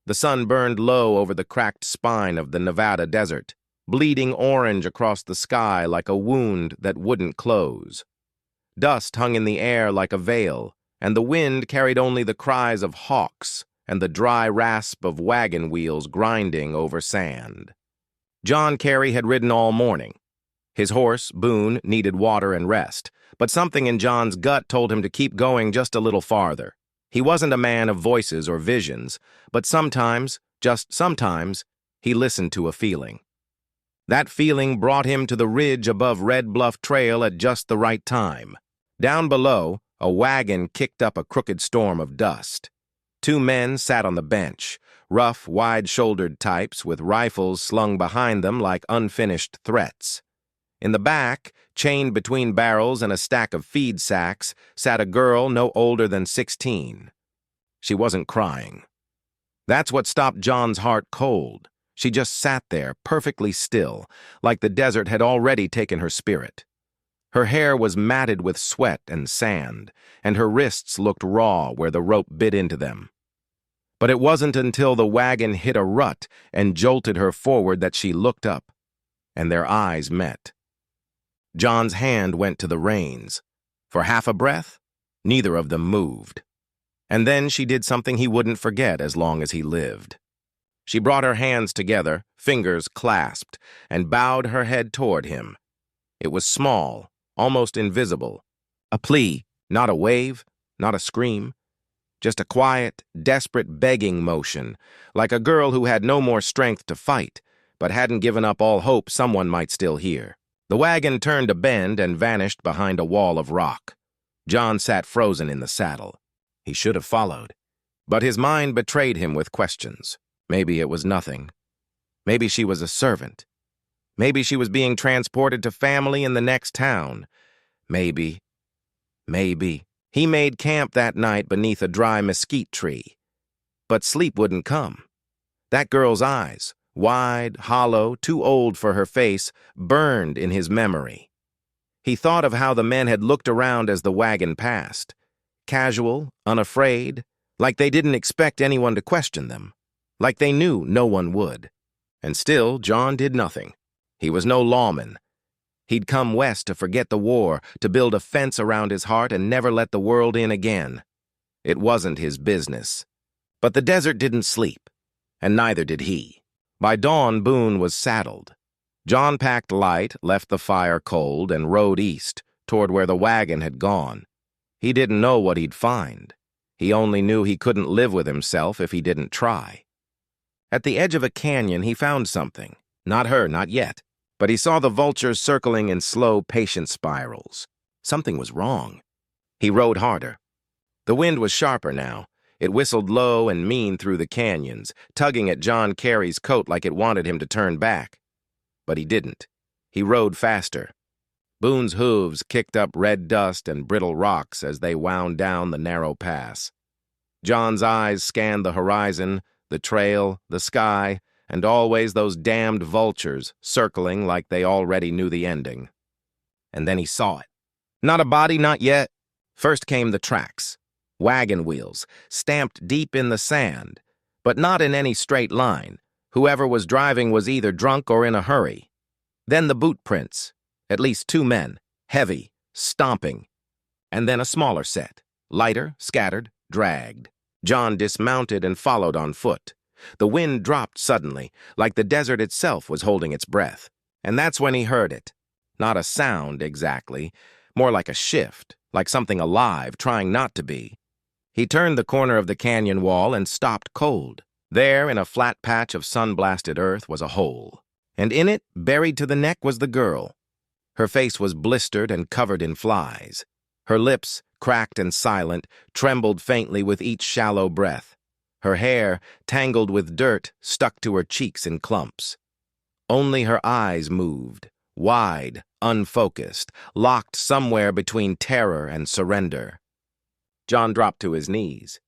The sun burned low over the cracked spine of the Nevada desert, bleeding orange across the sky like a wound that wouldn't close. Dust hung in the air like a veil, and the wind carried only the cries of hawks and the dry rasp of wagon wheels grinding over sand. John Carey had ridden all morning. His horse, Boone, needed water and rest, but something in John's gut told him to keep going just a little farther. He wasn't a man of voices or visions, but sometimes, just sometimes, he listened to a feeling. That feeling brought him to the ridge above Red Bluff Trail at just the right time. Down below, a wagon kicked up a crooked storm of dust. Two men sat on the bench, rough, wide-shouldered types with rifles slung behind them like unfinished threats. In the back, chained between barrels and a stack of feed sacks, sat a girl no older than 16. She wasn't crying. That's what stopped John's heart cold. She just sat there, perfectly still, like the desert had already taken her spirit. Her hair was matted with sweat and sand, and her wrists looked raw where the rope bit into them. But it wasn't until the wagon hit a rut and jolted her forward that she looked up, and their eyes met. John's hand went to the reins. For half a breath, neither of them moved. And then she did something he wouldn't forget as long as he lived. She brought her hands together, fingers clasped, and bowed her head toward him. It was small, almost invisible. A plea, not a wave, not a scream. Just a quiet, desperate begging motion, like a girl who had no more strength to fight, but hadn't given up all hope someone might still hear. The wagon turned a bend and vanished behind a wall of rock. John sat frozen in the saddle. He should have followed. But his mind betrayed him with questions. Maybe it was nothing. Maybe she was a servant. Maybe she was being transported to family in the next town. Maybe. He made camp that night beneath a dry mesquite tree. But sleep wouldn't come. That girl's eyes, wide, hollow, too old for her face, burned in his memory. He thought of how the men had looked around as the wagon passed. Casual, unafraid, like they didn't expect anyone to question them. Like they knew no one would. And still, John did nothing. He was no lawman. He'd come west to forget the war, to build a fence around his heart and never let the world in again. It wasn't his business. But the desert didn't sleep, and neither did he. By dawn, Boone was saddled. John packed light, left the fire cold, and rode east, toward where the wagon had gone. He didn't know what he'd find. He only knew he couldn't live with himself if he didn't try. At the edge of a canyon, he found something. Not her, not yet. But he saw the vultures circling in slow, patient spirals. Something was wrong. He rode harder. The wind was sharper now. It whistled low and mean through the canyons, tugging at John Carey's coat like it wanted him to turn back. But he didn't. He rode faster. Boone's hooves kicked up red dust and brittle rocks as they wound down the narrow pass. John's eyes scanned the horizon, the trail, the sky, and always those damned vultures circling like they already knew the ending. And then he saw it. Not a body, not yet. First came the tracks. Wagon wheels, stamped deep in the sand, but not in any straight line. Whoever was driving was either drunk or in a hurry. Then the boot prints, at least two men, heavy, stomping. And then a smaller set, lighter, scattered, dragged. John dismounted and followed on foot. The wind dropped suddenly, like the desert itself was holding its breath. And that's when he heard it. Not a sound, exactly, more like a shift, like something alive trying not to be. He turned the corner of the canyon wall and stopped cold. There, in a flat patch of sun-blasted earth, was a hole. And in it, buried to the neck, was the girl. Her face was blistered and covered in flies. Her lips, cracked and silent, trembled faintly with each shallow breath. Her hair, tangled with dirt, stuck to her cheeks in clumps. Only her eyes moved, wide, unfocused, locked somewhere between terror and surrender. John dropped to his knees.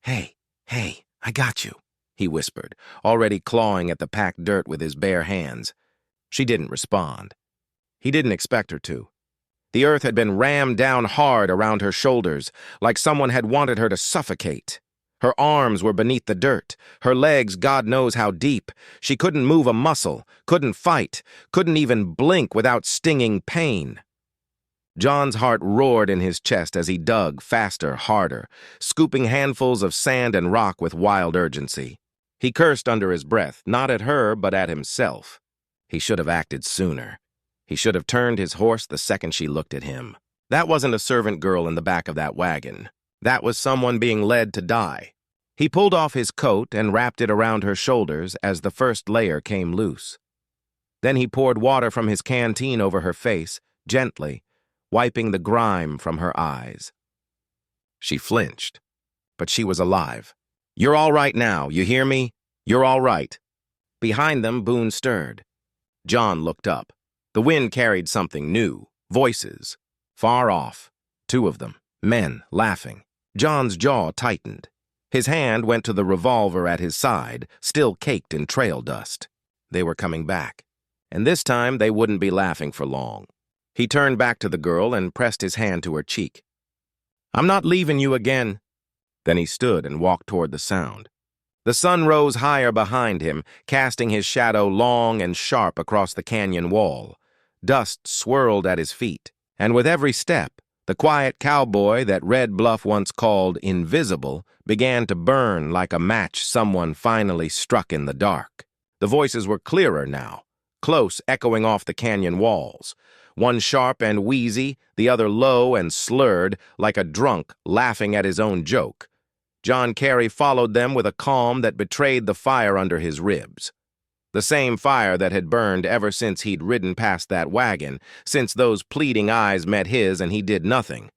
Hey, I got you," he whispered, already clawing at the packed dirt with his bare hands. She didn't respond. He didn't expect her to. The earth had been rammed down hard around her shoulders, like someone had wanted her to suffocate. Her arms were beneath the dirt, her legs God knows how deep. She couldn't move a muscle, couldn't fight, couldn't even blink without stinging pain. John's heart roared in his chest as he dug faster, harder, scooping handfuls of sand and rock with wild urgency. He cursed under his breath, not at her, but at himself. He should have acted sooner. He should have turned his horse the second she looked at him. That wasn't a servant girl in the back of that wagon. That was someone being led to die. He pulled off his coat and wrapped it around her shoulders as the first layer came loose. Then he poured water from his canteen over her face, gently, wiping the grime from her eyes. She flinched, but she was alive. "You're all right now, you hear me? You're all right." Behind them, Boone stirred. John looked up. The wind carried something new, voices. Far off, two of them, men, laughing. John's jaw tightened. His hand went to the revolver at his side, still caked in trail dust. They were coming back, and this time they wouldn't be laughing for long. He turned back to the girl and pressed his hand to her cheek. "I'm not leaving you again." Then he stood and walked toward the sound. The sun rose higher behind him, casting his shadow long and sharp across the canyon wall. Dust swirled at his feet, and with every step, the quiet cowboy that Red Bluff once called invisible began to burn like a match someone finally struck in the dark. The voices were clearer now, close, echoing off the canyon walls. One sharp and wheezy, the other low and slurred, like a drunk laughing at his own joke. John Carey followed them with a calm that betrayed the fire under his ribs. The same fire that had burned ever since he'd ridden past that wagon, since those pleading eyes met his and he did nothing.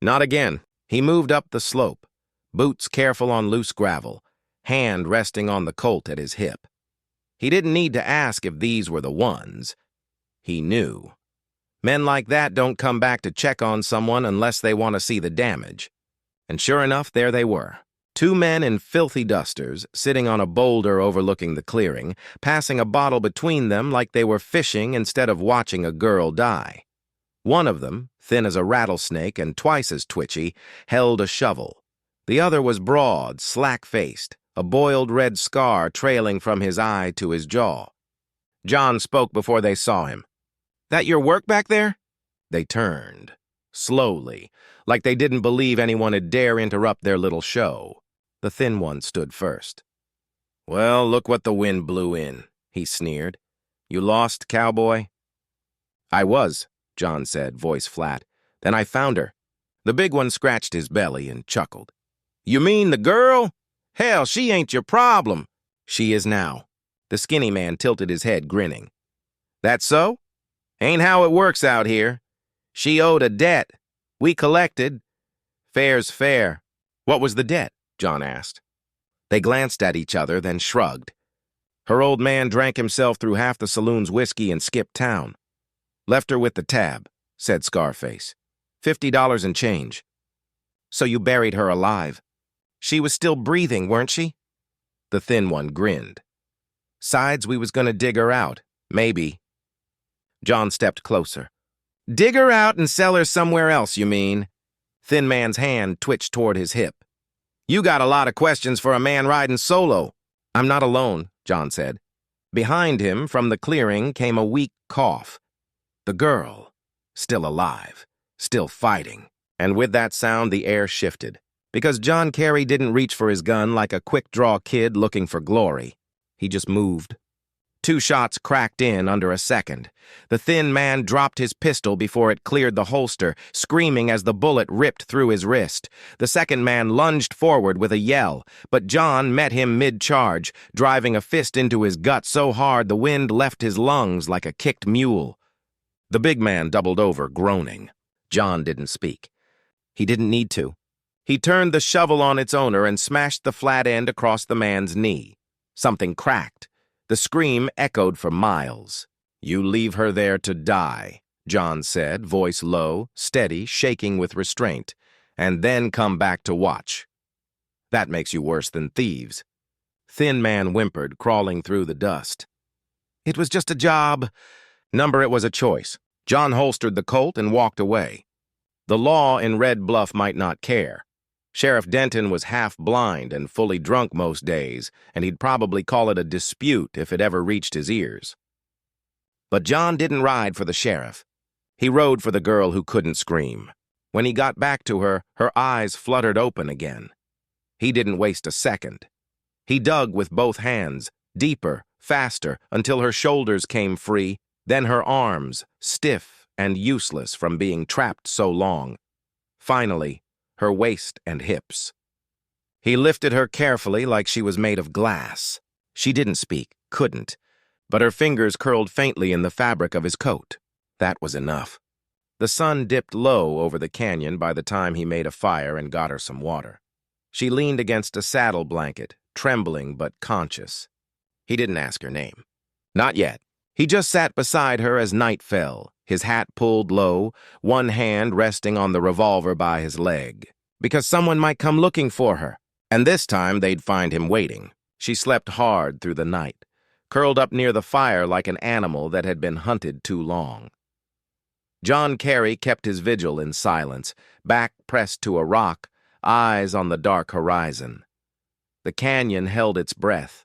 Not again. He moved up the slope, boots careful on loose gravel, hand resting on the colt at his hip. He didn't need to ask if these were the ones. He knew. Men like that don't come back to check on someone unless they want to see the damage. And sure enough, there they were. Two men in filthy dusters, sitting on a boulder overlooking the clearing, passing a bottle between them like they were fishing instead of watching a girl die. One of them, thin as a rattlesnake and twice as twitchy, held a shovel. The other was broad, slack-faced, a boiled red scar trailing from his eye to his jaw. John spoke before they saw him. "That your work back there?" They turned, slowly, like they didn't believe anyone would dare interrupt their little show. The thin one stood first. "Well, look what the wind blew in," he sneered. "You lost, cowboy?" "I was," John said, voice flat. "Then I found her." The big one scratched his belly and chuckled. "You mean the girl? Hell, she ain't your problem." "She is now." The skinny man tilted his head, grinning. "That so? Ain't how it works out here. She owed a debt. We collected. Fair's fair." "What was the debt?" John asked. They glanced at each other, then shrugged. "Her old man drank himself through half the saloon's whiskey and skipped town. Left her with the tab," said Scarface. $50 and change." "So you buried her alive. She was still breathing, weren't she?" The thin one grinned. "Sides we was gonna dig her out. Maybe." John stepped closer. "Dig her out and sell her somewhere else, you mean?" Thin man's hand twitched toward his hip. "You got a lot of questions for a man riding solo." "I'm not alone," John said. Behind him, from the clearing, came a weak cough. The girl, still alive, still fighting. And with that sound, the air shifted. Because John Carey didn't reach for his gun like a quick-draw kid looking for glory. He just moved. 2 shots cracked in under a second. The thin man dropped his pistol before it cleared the holster, screaming as the bullet ripped through his wrist. The second man lunged forward with a yell, but John met him mid-charge, driving a fist into his gut so hard the wind left his lungs like a kicked mule. The big man doubled over, groaning. John didn't speak. He didn't need to. He turned the shovel on its owner and smashed the flat end across the man's knee. Something cracked. The scream echoed for miles. "You leave her there to die," John said, voice low, steady, shaking with restraint, "and then come back to watch. That makes you worse than thieves." Thin man whimpered, crawling through the dust. "It was just a job." Number it was a choice. John holstered the Colt and walked away. The law in Red Bluff might not care. Sheriff Denton was half blind and fully drunk most days, and he'd probably call it a dispute if it ever reached his ears. But John didn't ride for the sheriff. He rode for the girl who couldn't scream. When he got back to her, her eyes fluttered open again. He didn't waste a second. He dug with both hands, deeper, faster, until her shoulders came free, then her arms, stiff and useless from being trapped so long. Finally, her waist and hips. He lifted her carefully like she was made of glass. She didn't speak, couldn't, but her fingers curled faintly in the fabric of his coat. That was enough. The sun dipped low over the canyon by the time he made a fire and got her some water. She leaned against a saddle blanket, trembling but conscious. He didn't ask her name. Not yet. He just sat beside her as night fell, his hat pulled low, one hand resting on the revolver by his leg. Because someone might come looking for her, and this time they'd find him waiting. She slept hard through the night, curled up near the fire like an animal that had been hunted too long. John Carey kept his vigil in silence, back pressed to a rock, eyes on the dark horizon. The canyon held its breath.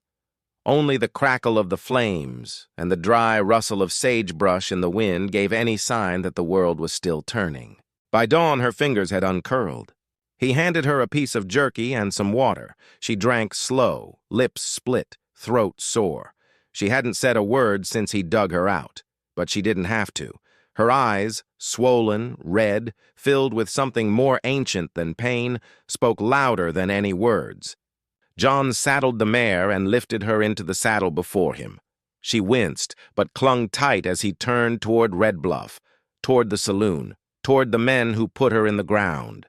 Only the crackle of the flames and the dry rustle of sagebrush in the wind gave any sign that the world was still turning. By dawn, her fingers had uncurled. He handed her a piece of jerky and some water. She drank slow, lips split, throat sore. She hadn't said a word since he dug her out, but she didn't have to. Her eyes, swollen, red, filled with something more ancient than pain, spoke louder than any words. John saddled the mare and lifted her into the saddle before him. She winced, but clung tight as he turned toward Red Bluff, toward the saloon, toward the men who put her in the ground.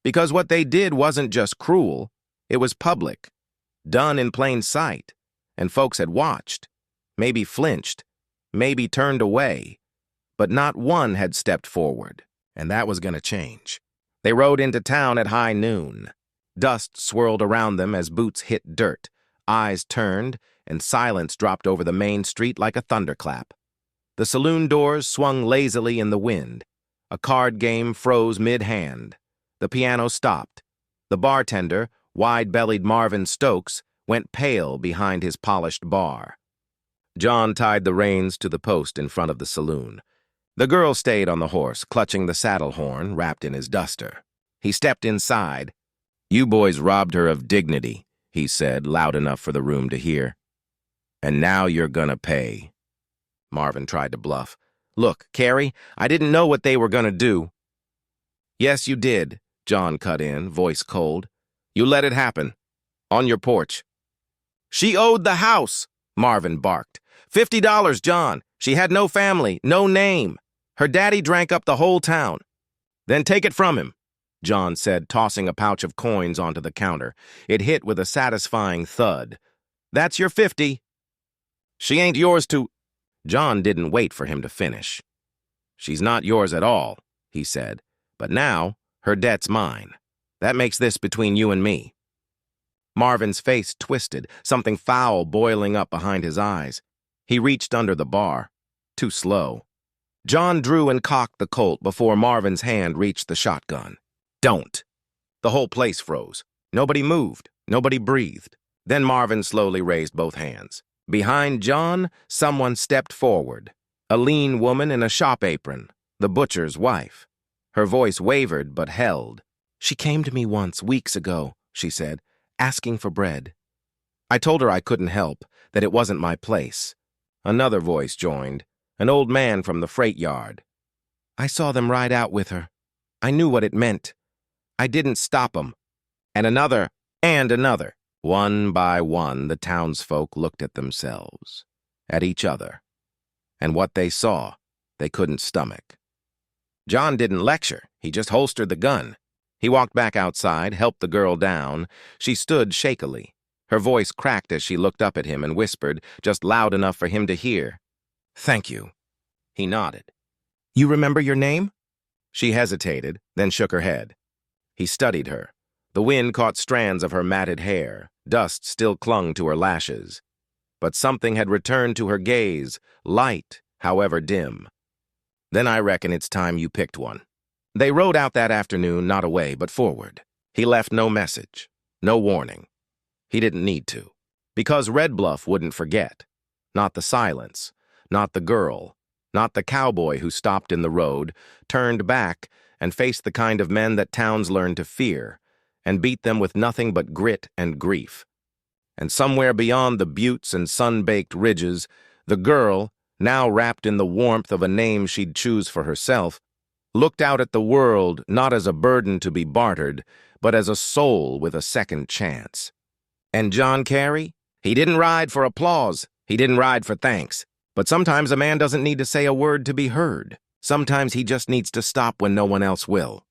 Because what they did wasn't just cruel, it was public, done in plain sight, and folks had watched, maybe flinched, maybe turned away, but not one had stepped forward, and that was going to change. They rode into town at high noon. Dust swirled around them as boots hit dirt, eyes turned, and silence dropped over the main street like a thunderclap. The saloon doors swung lazily in the wind. A card game froze mid-hand. The piano stopped. The bartender, wide-bellied Marvin Stokes, went pale behind his polished bar. John tied the reins to the post in front of the saloon. The girl stayed on the horse, clutching the saddle horn wrapped in his duster. He stepped inside. "You boys robbed her of dignity," he said, loud enough for the room to hear. "And now you're gonna pay." Marvin tried to bluff. "Look, Carey, I didn't know what they were gonna do." "Yes, you did," John cut in, voice cold. "You let it happen. On your porch." "She owed the house," Marvin barked. $50, John. She had no family, no name. Her daddy drank up the whole town." "Then take it from him," John said, tossing a pouch of coins onto the counter. It hit with a satisfying thud. "That's your 50. She ain't yours to—" John didn't wait for him to finish. "She's not yours at all," he said. "But now, her debt's mine. That makes this between you and me." Marvin's face twisted, something foul boiling up behind his eyes. He reached under the bar. Too slow. John drew and cocked the Colt before Marvin's hand reached the shotgun. "Don't." The whole place froze. Nobody moved. Nobody breathed. Then Marvin slowly raised both hands. Behind John, someone stepped forward. A lean woman in a shop apron, the butcher's wife. Her voice wavered but held. "She came to me once, weeks ago," she said, "asking for bread. I told her I couldn't help, that it wasn't my place." Another voice joined, an old man from the freight yard. "I saw them ride out with her. I knew what it meant. I didn't stop 'em." And another, and another. One by one, the townsfolk looked at themselves, at each other. And what they saw, they couldn't stomach. John didn't lecture. He just holstered the gun. He walked back outside, helped the girl down. She stood shakily. Her voice cracked as she looked up at him and whispered, just loud enough for him to hear. "Thank you." He nodded. "You remember your name?" She hesitated, then shook her head. He studied her. The wind caught strands of her matted hair. Dust still clung to her lashes. But something had returned to her gaze, light, however dim. "Then I reckon it's time you picked one." They rode out that afternoon, not away, but forward. He left no message, no warning. He didn't need to. Because Red Bluff wouldn't forget. Not the silence, not the girl, not the cowboy who stopped in the road, turned back, and faced the kind of men that towns learn to fear, and beat them with nothing but grit and grief. And somewhere beyond the buttes and sun-baked ridges, the girl, now wrapped in the warmth of a name she'd choose for herself, looked out at the world not as a burden to be bartered, but as a soul with a second chance. And John Carey? He didn't ride for applause. He didn't ride for thanks. But sometimes a man doesn't need to say a word to be heard. Sometimes he just needs to stop when no one else will.